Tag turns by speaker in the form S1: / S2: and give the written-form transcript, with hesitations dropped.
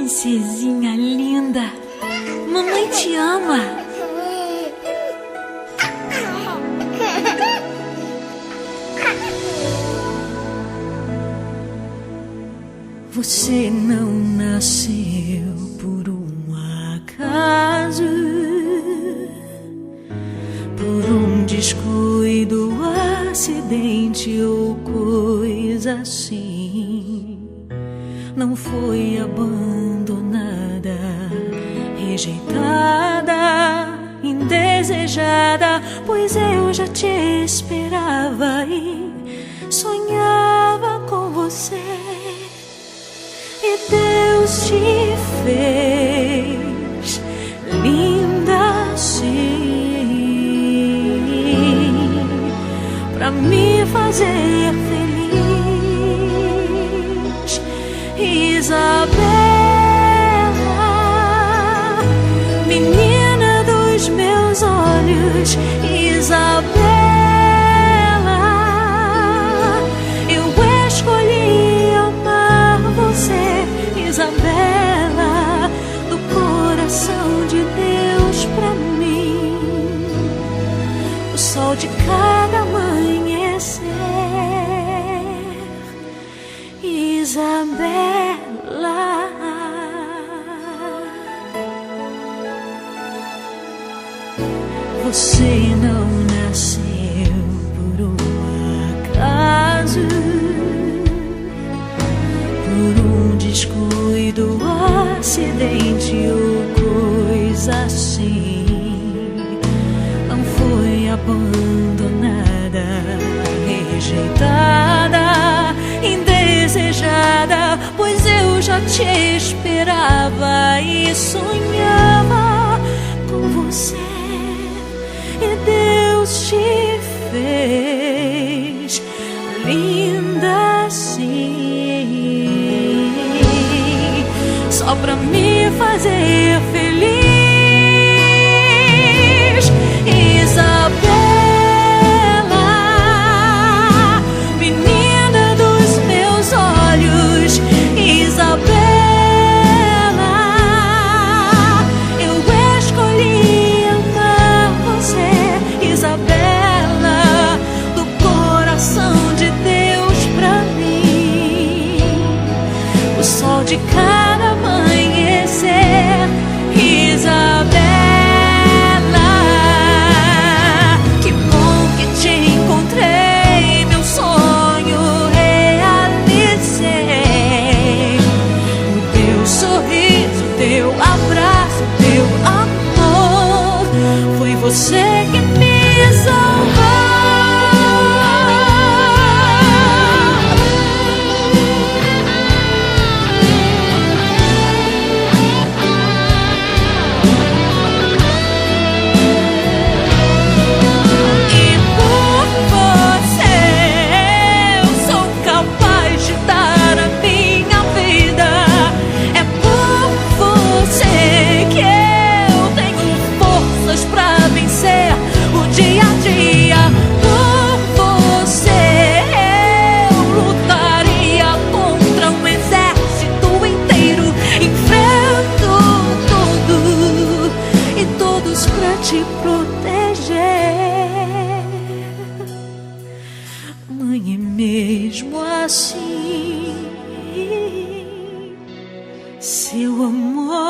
S1: princesinha linda, mamãe te ama. Você não nasceu por um acaso, por um descuido, acidente ou coisa assim. Não foi abandonada, rejeitada, indesejada, pois eu já te esperava e sonhava com você. E Deus te fez linda assim, pra me fazer feliz. Isabela, menina dos meus olhos, Isabela, eu escolhi amar você, Isabela, do coração de Deus pra mim, o sol de cada amanhecer. Isabela, você não nasceu por um acaso, por um descuido, acidente ou coisa assim. Não foi abandonada, rejeitada, indesejada, pois eu já te esperava e sonhava com você. E Deus te fez linda assim, só pra me fazer feliz. Isabela, menina dos meus olhos, Isabela, eu escolhi amar você, Isabela, do coração de Deus pra mim, o sol de cada amanhecer. Isabela, que bom que te encontrei, meu sonho realizei. O teu sorriso, o teu abraço, o teu amor, foi você que me salvou. Pra te proteger, mãe, e mesmo assim, seu amor